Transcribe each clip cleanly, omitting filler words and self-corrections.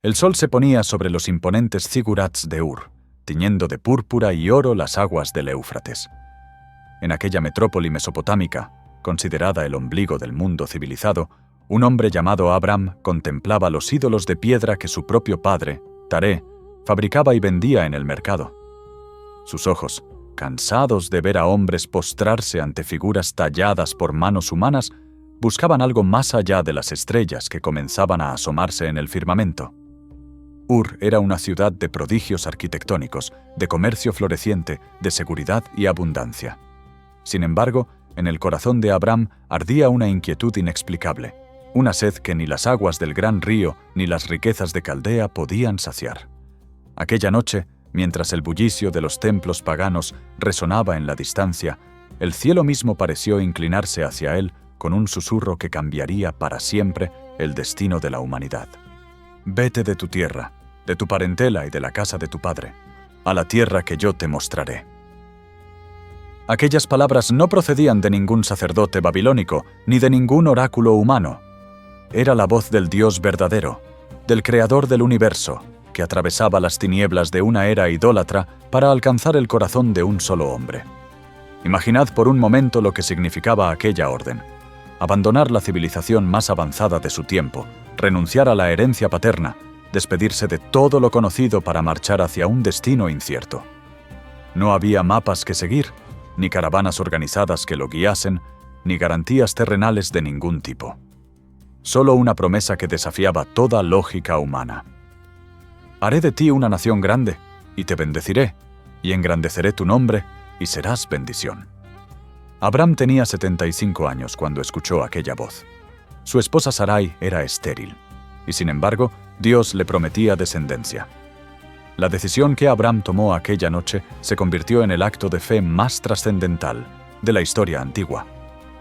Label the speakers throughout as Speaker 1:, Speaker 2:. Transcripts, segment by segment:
Speaker 1: El sol se ponía sobre los imponentes zigurats de Ur, tiñendo de púrpura y oro las aguas del Éufrates. En aquella metrópoli mesopotámica, considerada el ombligo del mundo civilizado, un hombre llamado Abram contemplaba los ídolos de piedra que su propio padre, Taré, fabricaba y vendía en el mercado. Sus ojos, cansados de ver a hombres postrarse ante figuras talladas por manos humanas, buscaban algo más allá de las estrellas que comenzaban a asomarse en el firmamento. Ur era una ciudad de prodigios arquitectónicos, de comercio floreciente, de seguridad y abundancia. Sin embargo, en el corazón de Abram ardía una inquietud inexplicable, una sed que ni las aguas del gran río ni las riquezas de Caldea podían saciar. Aquella noche, mientras el bullicio de los templos paganos resonaba en la distancia, el cielo mismo pareció inclinarse hacia él con un susurro que cambiaría para siempre el destino de la humanidad. Vete de tu tierra, de tu parentela y de la casa de tu padre, a la tierra que yo te mostraré. Aquellas palabras no procedían de ningún sacerdote babilónico, ni de ningún oráculo humano. Era la voz del Dios verdadero, del Creador del universo, que atravesaba las tinieblas de una era idólatra para alcanzar el corazón de un solo hombre. Imaginad por un momento lo que significaba aquella orden: abandonar la civilización más avanzada de su tiempo, renunciar a la herencia paterna, despedirse de todo lo conocido para marchar hacia un destino incierto. No había mapas que seguir, ni caravanas organizadas que lo guiasen, ni garantías terrenales de ningún tipo. Solo una promesa que desafiaba toda lógica humana. Haré de ti una nación grande, y te bendeciré, y engrandeceré tu nombre, y serás bendición. Abram tenía 75 años cuando escuchó aquella voz. Su esposa Sarai era estéril, y sin embargo, Dios le prometía descendencia. La decisión que Abram tomó aquella noche se convirtió en el acto de fe más trascendental de la historia antigua.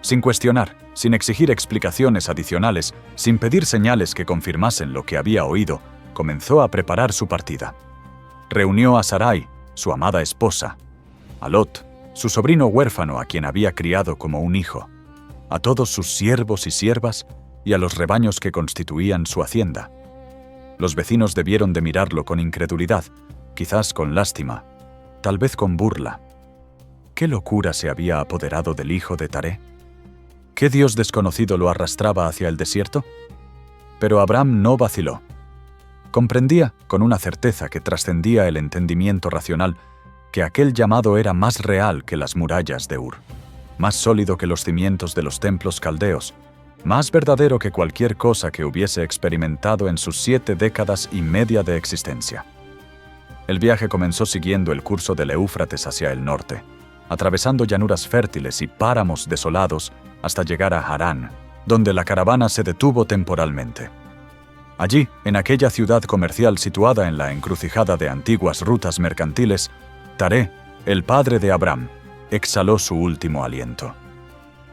Speaker 1: Sin cuestionar, sin exigir explicaciones adicionales, sin pedir señales que confirmasen lo que había oído, comenzó a preparar su partida. Reunió a Sarai, su amada esposa, a Lot, su sobrino huérfano a quien había criado como un hijo, a todos sus siervos y siervas y a los rebaños que constituían su hacienda. Los vecinos debieron de mirarlo con incredulidad, quizás con lástima, tal vez con burla. ¿Qué locura se había apoderado del hijo de Taré? ¿Qué dios desconocido lo arrastraba hacia el desierto? Pero Abram no vaciló. Comprendía, con una certeza que trascendía el entendimiento racional, que aquel llamado era más real que las murallas de Ur, más sólido que los cimientos de los templos caldeos, más verdadero que cualquier cosa que hubiese experimentado en sus 7 décadas y media de existencia. El viaje comenzó siguiendo el curso del Éufrates hacia el norte, atravesando llanuras fértiles y páramos desolados hasta llegar a Harán, donde la caravana se detuvo temporalmente. Allí, en aquella ciudad comercial situada en la encrucijada de antiguas rutas mercantiles, Taré, el padre de Abram, exhaló su último aliento.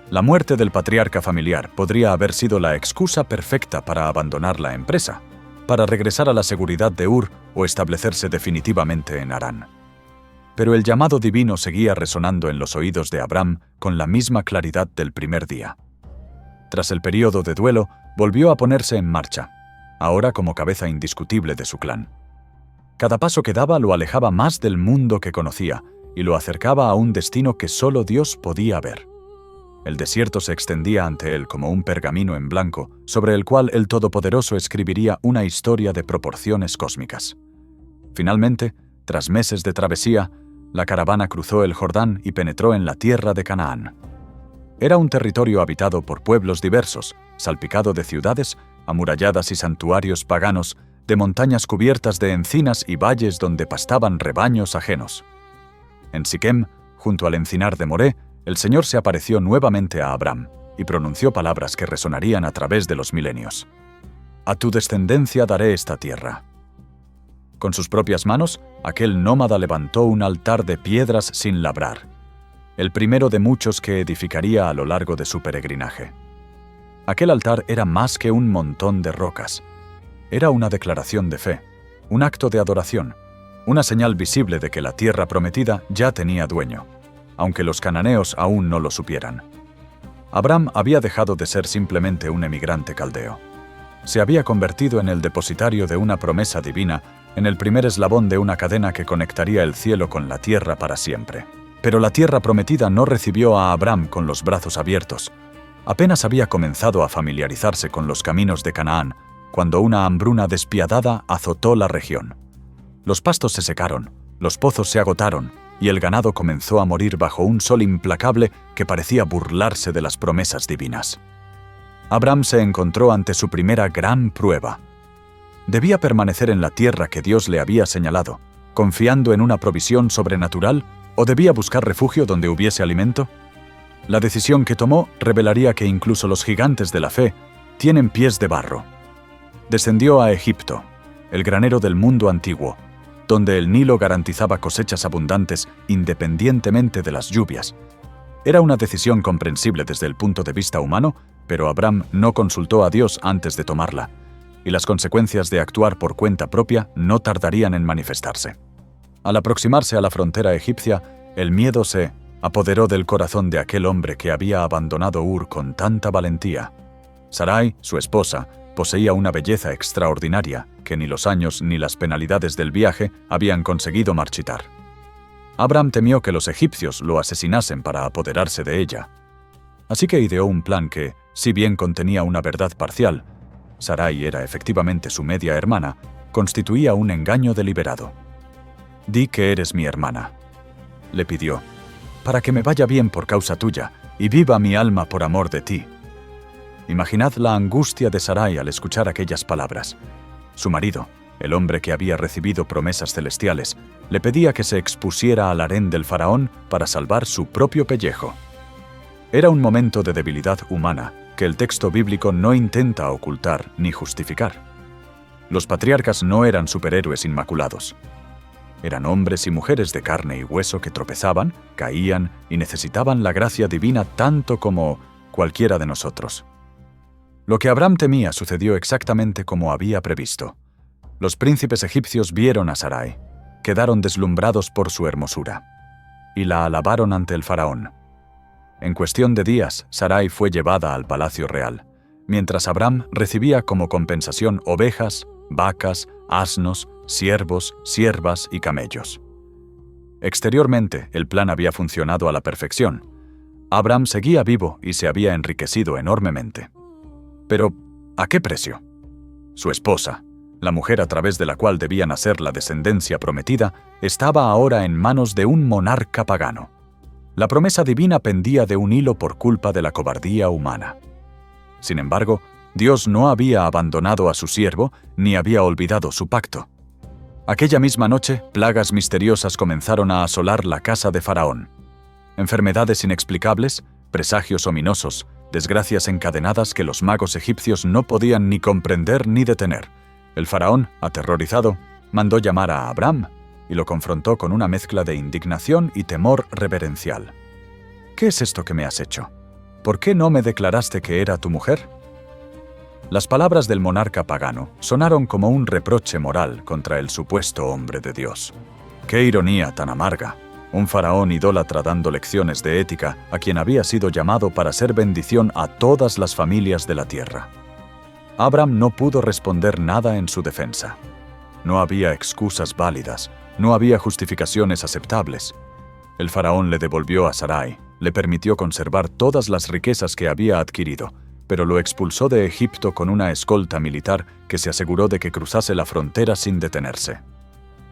Speaker 1: La muerte del patriarca familiar podría haber sido la excusa perfecta para abandonar la empresa, para regresar a la seguridad de Ur o establecerse definitivamente en Harán. Pero el llamado divino seguía resonando en los oídos de Abram con la misma claridad del primer día. Tras el período de duelo, volvió a ponerse en marcha, ahora como cabeza indiscutible de su clan. Cada paso que daba lo alejaba más del mundo que conocía y lo acercaba a un destino que solo Dios podía ver. El desierto se extendía ante él como un pergamino en blanco, sobre el cual el Todopoderoso escribiría una historia de proporciones cósmicas. Finalmente, tras meses de travesía, la caravana cruzó el Jordán y penetró en la tierra de Canaán. Era un territorio habitado por pueblos diversos, salpicado de ciudades, amuralladas y santuarios paganos, de montañas cubiertas de encinas y valles donde pastaban rebaños ajenos. En Siquem, junto al encinar de Moré, el Señor se apareció nuevamente a Abram y pronunció palabras que resonarían a través de los milenios. A tu descendencia daré esta tierra. Con sus propias manos, aquel nómada levantó un altar de piedras sin labrar, el primero de muchos que edificaría a lo largo de su peregrinaje. Aquel altar era más que un montón de rocas. Era una declaración de fe, un acto de adoración, una señal visible de que la tierra prometida ya tenía dueño, aunque los cananeos aún no lo supieran. Abram había dejado de ser simplemente un emigrante caldeo. se había convertido en el depositario de una promesa divina, en el primer eslabón de una cadena que conectaría el cielo con la tierra para siempre. Pero la tierra prometida no recibió a Abram con los brazos abiertos. Apenas había comenzado a familiarizarse con los caminos de Canaán, cuando una hambruna despiadada azotó la región. Los pastos se secaron, los pozos se agotaron, y el ganado comenzó a morir bajo un sol implacable que parecía burlarse de las promesas divinas. Abram se encontró ante su primera gran prueba. ¿Debía permanecer en la tierra que Dios le había señalado, confiando en una provisión sobrenatural, o debía buscar refugio donde hubiese alimento? La decisión que tomó revelaría que incluso los gigantes de la fe tienen pies de barro. Descendió a Egipto, el granero del mundo antiguo, donde el Nilo garantizaba cosechas abundantes independientemente de las lluvias. Era una decisión comprensible desde el punto de vista humano, pero Abram no consultó a Dios antes de tomarla, y las consecuencias de actuar por cuenta propia no tardarían en manifestarse. Al aproximarse a la frontera egipcia, el miedo se apoderó del corazón de aquel hombre que había abandonado Ur con tanta valentía. Sarai, su esposa, poseía una belleza extraordinaria que ni los años ni las penalidades del viaje habían conseguido marchitar. Abram temió que los egipcios lo asesinasen para apoderarse de ella. Así que ideó un plan que, si bien contenía una verdad parcial, Sarai era efectivamente su media hermana, constituía un engaño deliberado. «Di que eres mi hermana», le pidió, «para que me vaya bien por causa tuya y viva mi alma por amor de ti». Imaginad la angustia de Sarai al escuchar aquellas palabras. Su marido, el hombre que había recibido promesas celestiales, le pedía que se expusiera al harén del faraón para salvar su propio pellejo. Era un momento de debilidad humana que el texto bíblico no intenta ocultar ni justificar. Los patriarcas no eran superhéroes inmaculados. Eran hombres y mujeres de carne y hueso que tropezaban, caían y necesitaban la gracia divina tanto como cualquiera de nosotros. Lo que Abram temía sucedió exactamente como había previsto. Los príncipes egipcios vieron a Sarai, quedaron deslumbrados por su hermosura, y la alabaron ante el faraón. En cuestión de días, Sarai fue llevada al palacio real, mientras Abram recibía como compensación ovejas, vacas, asnos, siervos, siervas y camellos. Exteriormente, el plan había funcionado a la perfección. Abram seguía vivo y se había enriquecido enormemente. Pero, ¿a qué precio? Su esposa, la mujer a través de la cual debía nacer la descendencia prometida, estaba ahora en manos de un monarca pagano. La promesa divina pendía de un hilo por culpa de la cobardía humana. Sin embargo, Dios no había abandonado a su siervo ni había olvidado su pacto. Aquella misma noche, plagas misteriosas comenzaron a asolar la casa de Faraón. Enfermedades inexplicables, presagios ominosos, desgracias encadenadas que los magos egipcios no podían ni comprender ni detener. El faraón, aterrorizado, mandó llamar a Abram y lo confrontó con una mezcla de indignación y temor reverencial. «¿Qué es esto que me has hecho? ¿Por qué no me declaraste que era tu mujer?» Las palabras del monarca pagano sonaron como un reproche moral contra el supuesto hombre de Dios. ¡Qué ironía tan amarga! Un faraón idólatra dando lecciones de ética a quien había sido llamado para ser bendición a todas las familias de la tierra. Abram no pudo responder nada en su defensa. No había excusas válidas, no había justificaciones aceptables. El faraón le devolvió a Sarai, le permitió conservar todas las riquezas que había adquirido, pero lo expulsó de Egipto con una escolta militar que se aseguró de que cruzase la frontera sin detenerse.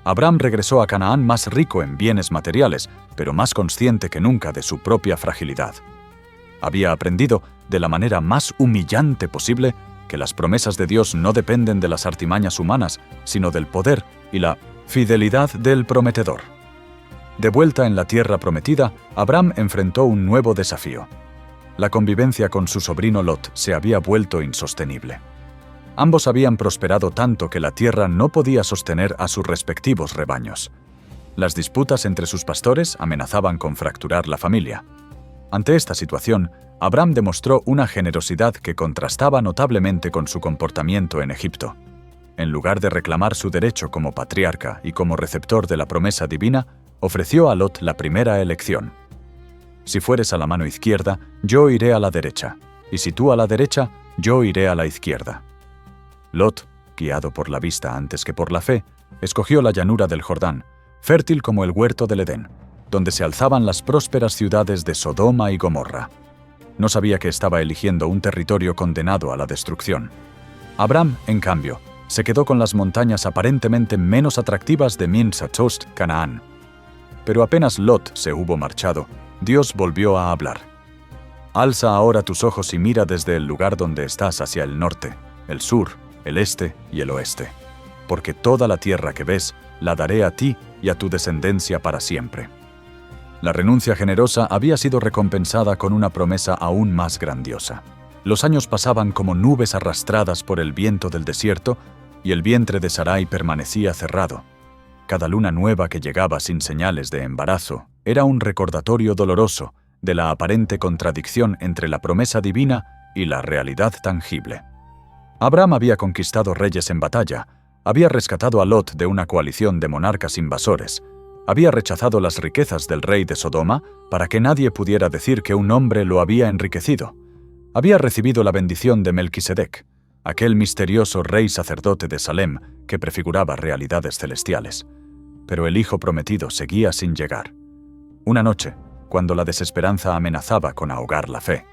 Speaker 1: Abram regresó a Canaán más rico en bienes materiales, pero más consciente que nunca de su propia fragilidad. Había aprendido, de la manera más humillante posible, que las promesas de Dios no dependen de las artimañas humanas, sino del poder y la fidelidad del prometedor. De vuelta en la tierra prometida, Abram enfrentó un nuevo desafío. La convivencia con su sobrino Lot se había vuelto insostenible. Ambos habían prosperado tanto que la tierra no podía sostener a sus respectivos rebaños. Las disputas entre sus pastores amenazaban con fracturar la familia. Ante esta situación, Abram demostró una generosidad que contrastaba notablemente con su comportamiento en Egipto. En lugar de reclamar su derecho como patriarca y como receptor de la promesa divina, ofreció a Lot la primera elección. Si fueres a la mano izquierda, yo iré a la derecha, y si tú a la derecha, yo iré a la izquierda. Lot, guiado por la vista antes que por la fe, escogió la llanura del Jordán, fértil como el huerto del Edén, donde se alzaban las prósperas ciudades de Sodoma y Gomorra. No sabía que estaba eligiendo un territorio condenado a la destrucción. Abraham, en cambio, se quedó con las montañas aparentemente menos atractivas de Min-Satost, Canaán. Pero apenas Lot se hubo marchado, Dios volvió a hablar. Alza ahora tus ojos y mira desde el lugar donde estás hacia el norte, el sur, el este y el oeste, porque toda la tierra que ves la daré a ti y a tu descendencia para siempre. La renuncia generosa había sido recompensada con una promesa aún más grandiosa. Los años pasaban como nubes arrastradas por el viento del desierto, y el vientre de Sarai permanecía cerrado. Cada luna nueva que llegaba sin señales de embarazo era un recordatorio doloroso de la aparente contradicción entre la promesa divina y la realidad tangible. Abraham había conquistado reyes en batalla, había rescatado a Lot de una coalición de monarcas invasores, había rechazado las riquezas del rey de Sodoma para que nadie pudiera decir que un hombre lo había enriquecido. Había recibido la bendición de Melquisedec, aquel misterioso rey sacerdote de Salem que prefiguraba realidades celestiales. Pero el hijo prometido seguía sin llegar. Una noche, cuando la desesperanza amenazaba con ahogar la fe,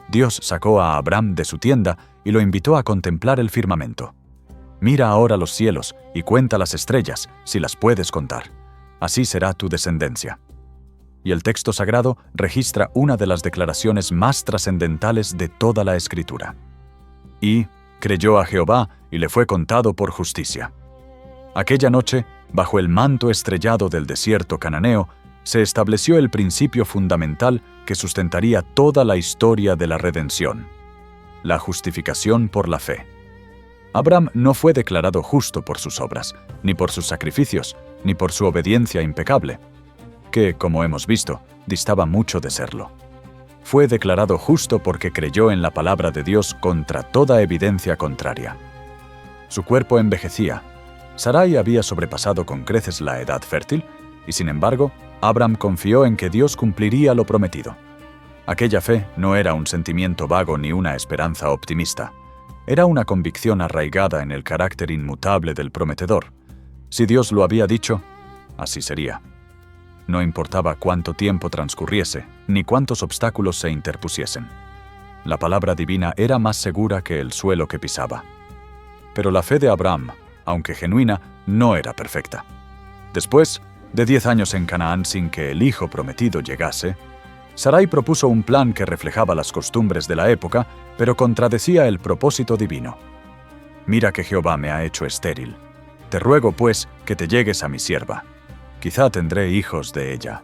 Speaker 1: Dios sacó a Abraham de su tienda y lo invitó a contemplar el firmamento. Mira ahora los cielos y cuenta las estrellas, si las puedes contar. Así será tu descendencia. Y el texto sagrado registra una de las declaraciones más trascendentales de toda la Escritura. Y creyó a Jehová y le fue contado por justicia. Aquella noche, bajo el manto estrellado del desierto cananeo, se estableció el principio fundamental que sustentaría toda la historia de la redención: la justificación por la fe. Abraham no fue declarado justo por sus obras, ni por sus sacrificios, ni por su obediencia impecable, que, como hemos visto, distaba mucho de serlo. Fue declarado justo porque creyó en la palabra de Dios contra toda evidencia contraria. Su cuerpo envejecía. Sarai había sobrepasado con creces la edad fértil, y sin embargo, Abraham confió en que Dios cumpliría lo prometido. Aquella fe no era un sentimiento vago ni una esperanza optimista. Era una convicción arraigada en el carácter inmutable del prometedor. Si Dios lo había dicho, así sería. No importaba cuánto tiempo transcurriese, ni cuántos obstáculos se interpusiesen. La palabra divina era más segura que el suelo que pisaba. Pero la fe de Abraham, aunque genuina, no era perfecta. Después de 10 años en Canaán sin que el hijo prometido llegase, Sarai propuso un plan que reflejaba las costumbres de la época, pero contradecía el propósito divino. Mira que Jehová me ha hecho estéril. Te ruego, pues, que te llegues a mi sierva. Quizá tendré hijos de ella.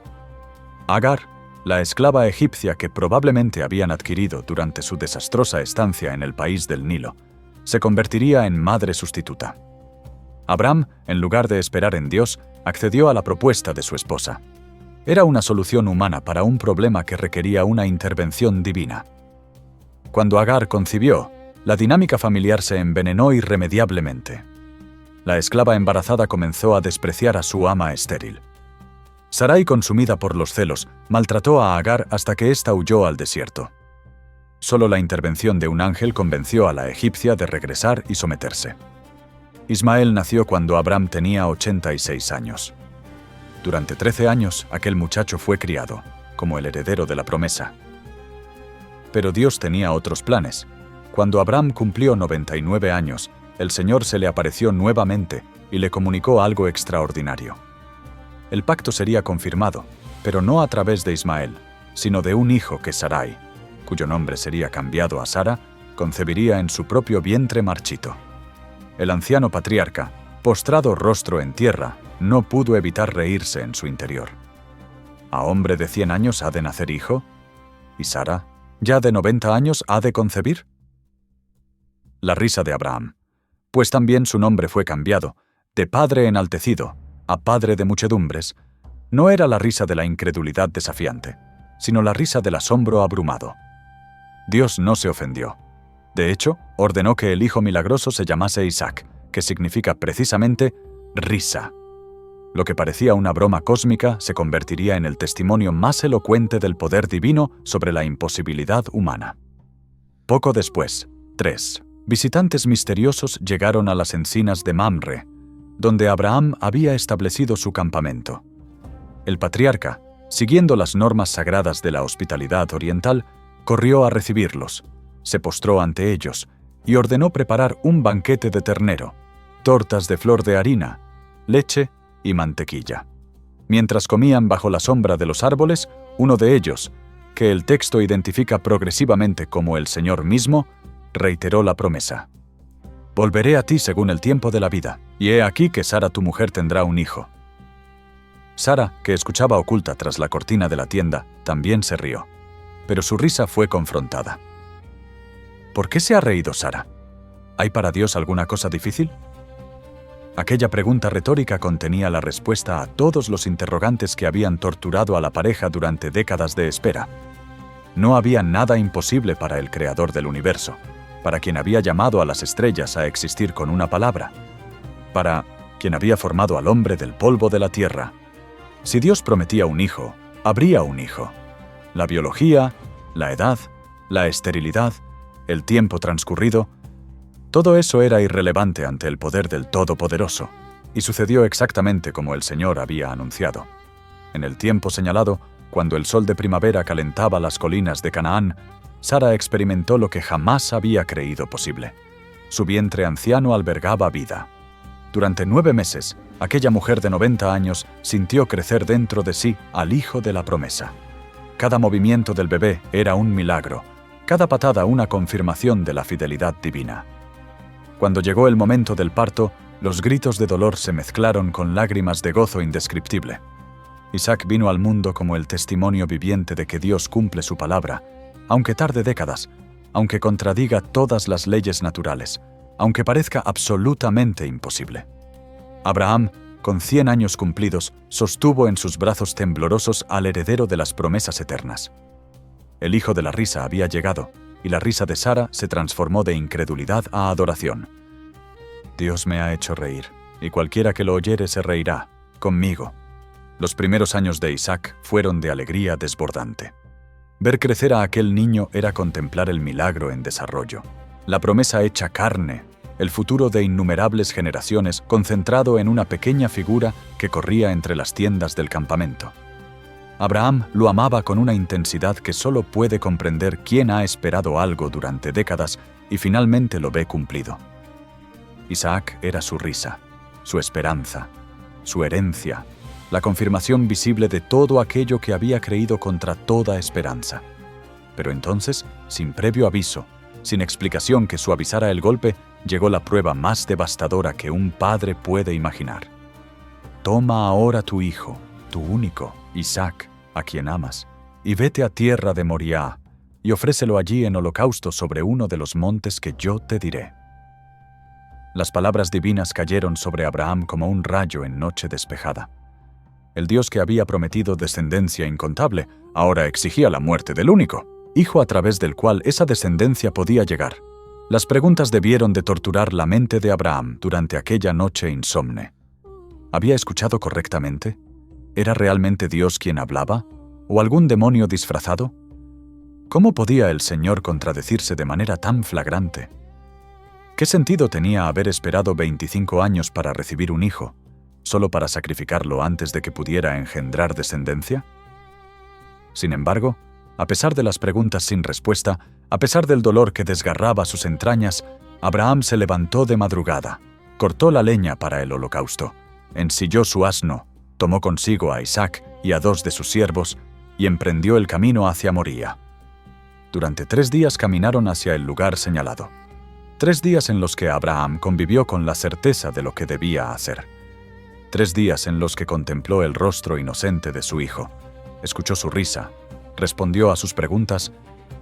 Speaker 1: Agar, la esclava egipcia que probablemente habían adquirido durante su desastrosa estancia en el país del Nilo, se convertiría en madre sustituta. Abraham, en lugar de esperar en Dios, accedió a la propuesta de su esposa. Era una solución humana para un problema que requería una intervención divina. Cuando Agar concibió, la dinámica familiar se envenenó irremediablemente. La esclava embarazada comenzó a despreciar a su ama estéril. Sarai, consumida por los celos, maltrató a Agar hasta que ésta huyó al desierto. Solo la intervención de un ángel convenció a la egipcia de regresar y someterse. Ismael nació cuando Abraham tenía 86 años. Durante 13 años, aquel muchacho fue criado, como el heredero de la promesa. Pero Dios tenía otros planes. Cuando Abraham cumplió 99 años, el Señor se le apareció nuevamente y le comunicó algo extraordinario. El pacto sería confirmado, pero no a través de Ismael, sino de un hijo que Sarai, cuyo nombre sería cambiado a Sara, concebiría en su propio vientre marchito. El anciano patriarca, postrado rostro en tierra, no pudo evitar reírse en su interior. ¿A hombre de 100 años ha de nacer hijo? ¿Y Sara, ya de 90 años, ha de concebir? La risa de Abraham, pues también su nombre fue cambiado, de padre enaltecido a padre de muchedumbres, no era la risa de la incredulidad desafiante, sino la risa del asombro abrumado. Dios no se ofendió. De hecho, ordenó que el hijo milagroso se llamase Isaac, que significa precisamente risa. Lo que parecía una broma cósmica se convertiría en el testimonio más elocuente del poder divino sobre la imposibilidad humana. Poco después, 3 visitantes misteriosos llegaron a las encinas de Mamre, donde Abraham había establecido su campamento. El patriarca, siguiendo las normas sagradas de la hospitalidad oriental, corrió a recibirlos, se postró ante ellos y ordenó preparar un banquete de ternero, tortas de flor de harina, leche y mantequilla. Mientras comían bajo la sombra de los árboles, uno de ellos, que el texto identifica progresivamente como el Señor mismo, reiteró la promesa. «Volveré a ti según el tiempo de la vida, y he aquí que Sara tu mujer tendrá un hijo». Sara, que escuchaba oculta tras la cortina de la tienda, también se rió, pero su risa fue confrontada. ¿Por qué se ha reído Sara? ¿Hay para Dios alguna cosa difícil? Aquella pregunta retórica contenía la respuesta a todos los interrogantes que habían torturado a la pareja durante décadas de espera. No había nada imposible para el Creador del universo, para quien había llamado a las estrellas a existir con una palabra, para quien había formado al hombre del polvo de la tierra. Si Dios prometía un hijo, habría un hijo. La biología, la edad, la esterilidad, el tiempo transcurrido, todo eso era irrelevante ante el poder del Todopoderoso, y sucedió exactamente como el Señor había anunciado. En el tiempo señalado, cuando el sol de primavera calentaba las colinas de Canaán, Sara experimentó lo que jamás había creído posible. Su vientre anciano albergaba vida. Durante 9 meses, aquella mujer de 90 años sintió crecer dentro de sí al hijo de la promesa. Cada movimiento del bebé era un milagro, cada patada una confirmación de la fidelidad divina. Cuando llegó el momento del parto, los gritos de dolor se mezclaron con lágrimas de gozo indescriptible. Isaac vino al mundo como el testimonio viviente de que Dios cumple su palabra, aunque tarde décadas, aunque contradiga todas las leyes naturales, aunque parezca absolutamente imposible. Abraham, con 100 años cumplidos, sostuvo en sus brazos temblorosos al heredero de las promesas eternas. El hijo de la risa había llegado, y la risa de Sara se transformó de incredulidad a adoración. Dios me ha hecho reír, y cualquiera que lo oyere se reirá, conmigo. Los primeros años de Isaac fueron de alegría desbordante. Ver crecer a aquel niño era contemplar el milagro en desarrollo, la promesa hecha carne, el futuro de innumerables generaciones concentrado en una pequeña figura que corría entre las tiendas del campamento. Abraham lo amaba con una intensidad que solo puede comprender quien ha esperado algo durante décadas y finalmente lo ve cumplido. Isaac era su risa, su esperanza, su herencia, la confirmación visible de todo aquello que había creído contra toda esperanza. Pero entonces, sin previo aviso, sin explicación que suavizara el golpe, llegó la prueba más devastadora que un padre puede imaginar. Toma ahora tu hijo, tu único, Isaac, a quien amas, y vete a tierra de Moriah, y ofrécelo allí en holocausto sobre uno de los montes que yo te diré. Las palabras divinas cayeron sobre Abraham como un rayo en noche despejada. El Dios que había prometido descendencia incontable, ahora exigía la muerte del único, hijo a través del cual esa descendencia podía llegar. Las preguntas debieron de torturar la mente de Abraham durante aquella noche insomne. ¿Había escuchado correctamente? ¿Era realmente Dios quien hablaba? ¿O algún demonio disfrazado? ¿Cómo podía el Señor contradecirse de manera tan flagrante? ¿Qué sentido tenía haber esperado 25 años para recibir un hijo, solo para sacrificarlo antes de que pudiera engendrar descendencia? Sin embargo, a pesar de las preguntas sin respuesta, a pesar del dolor que desgarraba sus entrañas, Abraham se levantó de madrugada, cortó la leña para el holocausto, ensilló su asno, tomó consigo a Isaac y a 2 de sus siervos y emprendió el camino hacia Moriah. Durante 3 días caminaron hacia el lugar señalado. 3 días en los que Abraham convivió con la certeza de lo que debía hacer. 3 días en los que contempló el rostro inocente de su hijo, escuchó su risa, respondió a sus preguntas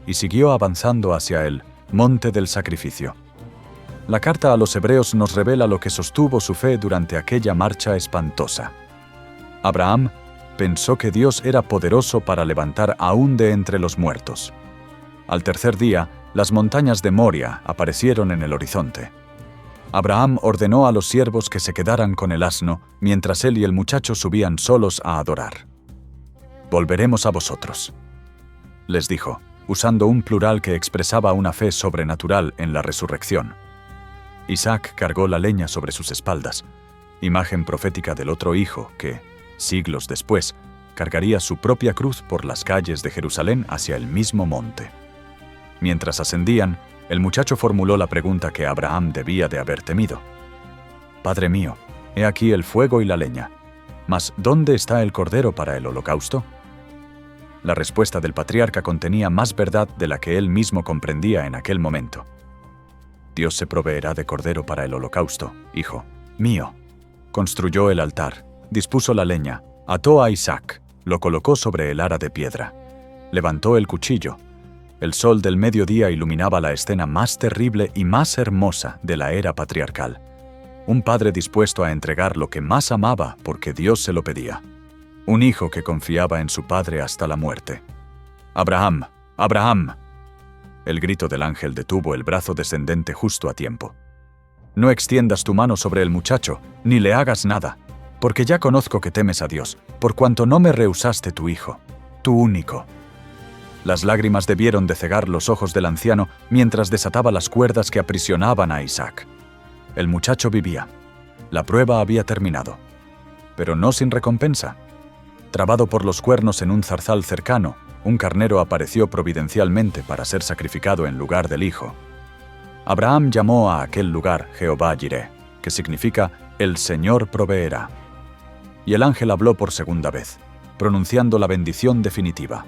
Speaker 1: y siguió avanzando hacia el monte del sacrificio. La carta a los hebreos nos revela lo que sostuvo su fe durante aquella marcha espantosa. Abraham pensó que Dios era poderoso para levantar aún de entre los muertos. Al tercer día, las montañas de Moria aparecieron en el horizonte. Abraham ordenó a los siervos que se quedaran con el asno, mientras él y el muchacho subían solos a adorar. «Volveremos a vosotros», les dijo, usando un plural que expresaba una fe sobrenatural en la resurrección. Isaac cargó la leña sobre sus espaldas, imagen profética del otro hijo que, siglos después, cargaría su propia cruz por las calles de Jerusalén hacia el mismo monte. Mientras ascendían, el muchacho formuló la pregunta que Abraham debía de haber temido. «Padre mío, he aquí el fuego y la leña, mas ¿dónde está el cordero para el holocausto?». La respuesta del patriarca contenía más verdad de la que él mismo comprendía en aquel momento. «Dios se proveerá de cordero para el holocausto, hijo mío». Construyó el altar, dispuso la leña, ató a Isaac, lo colocó sobre el ara de piedra. Levantó el cuchillo. El sol del mediodía iluminaba la escena más terrible y más hermosa de la era patriarcal. Un padre dispuesto a entregar lo que más amaba porque Dios se lo pedía. Un hijo que confiaba en su padre hasta la muerte. «¡Abraham! ¡Abraham!». El grito del ángel detuvo el brazo descendente justo a tiempo. «No extiendas tu mano sobre el muchacho, ni le hagas nada, porque ya conozco que temes a Dios, por cuanto no me rehusaste tu hijo, tu único». Las lágrimas debieron de cegar los ojos del anciano mientras desataba las cuerdas que aprisionaban a Isaac. El muchacho vivía. La prueba había terminado. Pero no sin recompensa. Trabado por los cuernos en un zarzal cercano, un carnero apareció providencialmente para ser sacrificado en lugar del hijo. Abraham llamó a aquel lugar Jehová Jireh, que significa «El Señor proveerá». Y el ángel habló por segunda vez, pronunciando la bendición definitiva.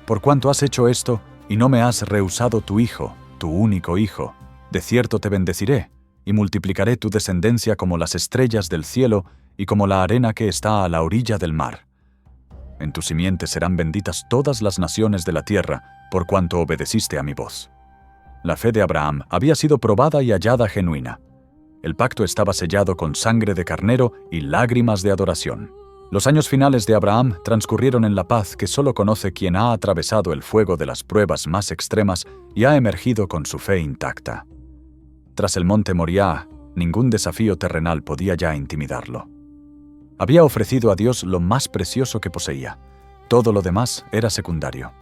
Speaker 1: «Por cuanto has hecho esto, y no me has rehusado tu hijo, tu único hijo, de cierto te bendeciré, y multiplicaré tu descendencia como las estrellas del cielo y como la arena que está a la orilla del mar. En tu simiente serán benditas todas las naciones de la tierra, por cuanto obedeciste a mi voz». La fe de Abraham había sido probada y hallada genuina. El pacto estaba sellado con sangre de carnero y lágrimas de adoración. Los años finales de Abraham transcurrieron en la paz que solo conoce quien ha atravesado el fuego de las pruebas más extremas y ha emergido con su fe intacta. Tras el monte Moriah, ningún desafío terrenal podía ya intimidarlo. Había ofrecido a Dios lo más precioso que poseía. Todo lo demás era secundario.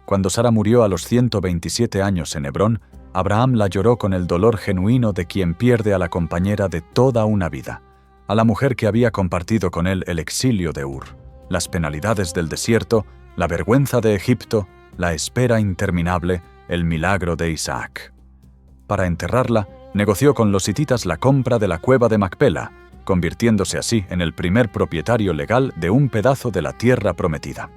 Speaker 1: Cuando Sara murió a los 127 años en Hebrón, Abraham la lloró con el dolor genuino de quien pierde a la compañera de toda una vida, a la mujer que había compartido con él el exilio de Ur, las penalidades del desierto, la vergüenza de Egipto, la espera interminable, el milagro de Isaac. Para enterrarla, negoció con los hititas la compra de la cueva de Macpela, convirtiéndose así en el primer propietario legal de un pedazo de la tierra prometida.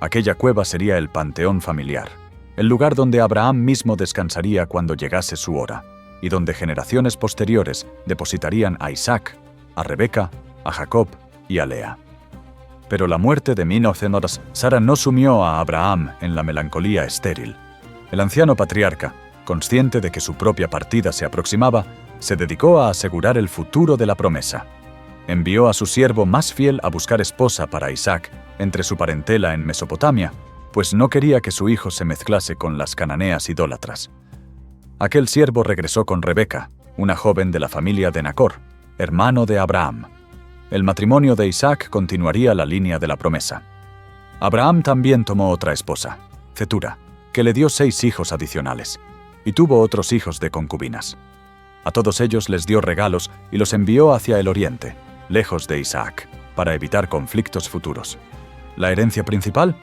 Speaker 1: Aquella cueva sería el panteón familiar, el lugar donde Abraham mismo descansaría cuando llegase su hora, y donde generaciones posteriores depositarían a Isaac, a Rebeca, a Jacob y a Lea. Pero la muerte de 19 horas, Sara no sumió a Abraham en la melancolía estéril. El anciano patriarca, consciente de que su propia partida se aproximaba, se dedicó a asegurar el futuro de la promesa. Envió a su siervo más fiel a buscar esposa para Isaac entre su parentela en Mesopotamia, pues no quería que su hijo se mezclase con las cananeas idólatras. Aquel siervo regresó con Rebeca, una joven de la familia de Nacor, hermano de Abraham. El matrimonio de Isaac continuaría la línea de la promesa. Abraham también tomó otra esposa, Cetura, que le dio 6 hijos adicionales, y tuvo otros hijos de concubinas. A todos ellos les dio regalos y los envió hacia el oriente, lejos de Isaac, para evitar conflictos futuros. La herencia principal,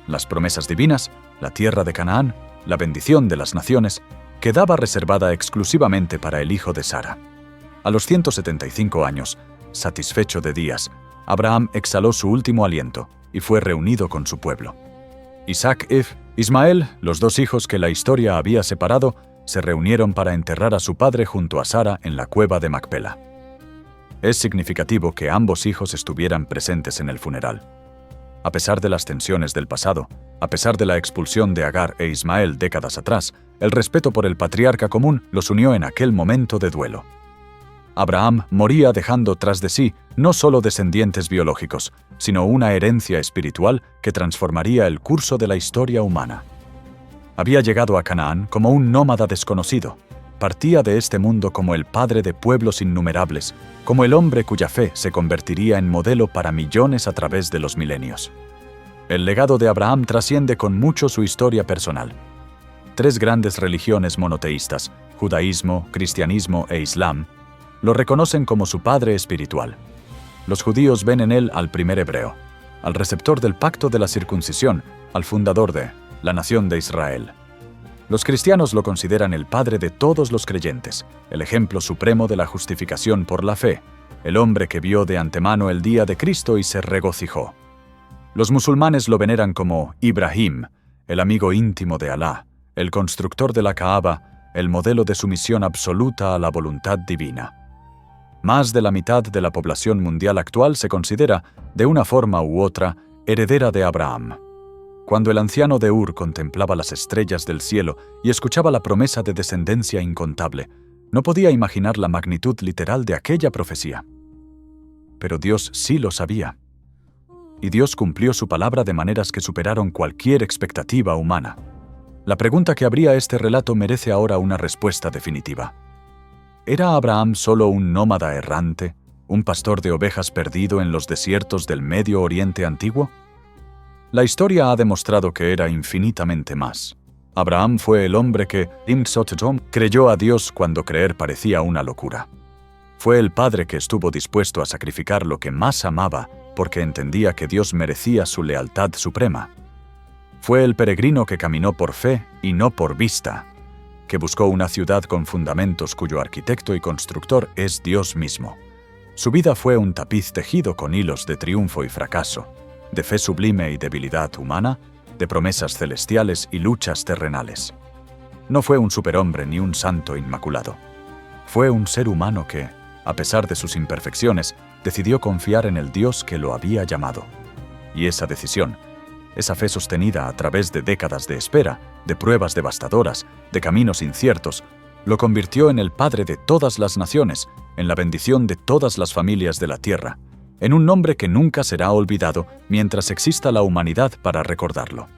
Speaker 1: las promesas divinas, la tierra de Canaán, la bendición de las naciones, quedaba reservada exclusivamente para el hijo de Sara. A los 175 años, satisfecho de días, Abraham exhaló su último aliento y fue reunido con su pueblo. Isaac y Ismael, los 2 hijos que la historia había separado, se reunieron para enterrar a su padre junto a Sara en la cueva de Macpela. Es significativo que ambos hijos estuvieran presentes en el funeral. A pesar de las tensiones del pasado, a pesar de la expulsión de Agar e Ismael décadas atrás, el respeto por el patriarca común los unió en aquel momento de duelo. Abraham moría dejando tras de sí no solo descendientes biológicos, sino una herencia espiritual que transformaría el curso de la historia humana. Había llegado a Canaán como un nómada desconocido. Partía de este mundo como el padre de pueblos innumerables, como el hombre cuya fe se convertiría en modelo para millones a través de los milenios. El legado de Abraham trasciende con mucho su historia personal. 3 grandes religiones monoteístas, judaísmo, cristianismo e islam, lo reconocen como su padre espiritual. Los judíos ven en él al primer hebreo, al receptor del pacto de la circuncisión, al fundador de la nación de Israel. Los cristianos lo consideran el padre de todos los creyentes, el ejemplo supremo de la justificación por la fe, el hombre que vio de antemano el día de Cristo y se regocijó. Los musulmanes lo veneran como Ibrahim, el amigo íntimo de Alá, el constructor de la Kaaba, el modelo de sumisión absoluta a la voluntad divina. Más de la mitad de la población mundial actual se considera, de una forma u otra, heredera de Abraham. Cuando el anciano de Ur contemplaba las estrellas del cielo y escuchaba la promesa de descendencia incontable, no podía imaginar la magnitud literal de aquella profecía. Pero Dios sí lo sabía. Y Dios cumplió su palabra de maneras que superaron cualquier expectativa humana. La pregunta que abría este relato merece ahora una respuesta definitiva. ¿Era Abraham solo un nómada errante, un pastor de ovejas perdido en los desiertos del Medio Oriente antiguo? La historia ha demostrado que era infinitamente más. Abraham fue el hombre que creyó a Dios cuando creer parecía una locura. Fue el padre que estuvo dispuesto a sacrificar lo que más amaba porque entendía que Dios merecía su lealtad suprema. Fue el peregrino que caminó por fe y no por vista, que buscó una ciudad con fundamentos cuyo arquitecto y constructor es Dios mismo. Su vida fue un tapiz tejido con hilos de triunfo y fracaso, de fe sublime y debilidad humana, de promesas celestiales y luchas terrenales. No fue un superhombre ni un santo inmaculado. Fue un ser humano que, a pesar de sus imperfecciones, decidió confiar en el Dios que lo había llamado. Y esa decisión, esa fe sostenida a través de décadas de espera, de pruebas devastadoras, de caminos inciertos, lo convirtió en el padre de todas las naciones, en la bendición de todas las familias de la tierra, en un nombre que nunca será olvidado mientras exista la humanidad para recordarlo.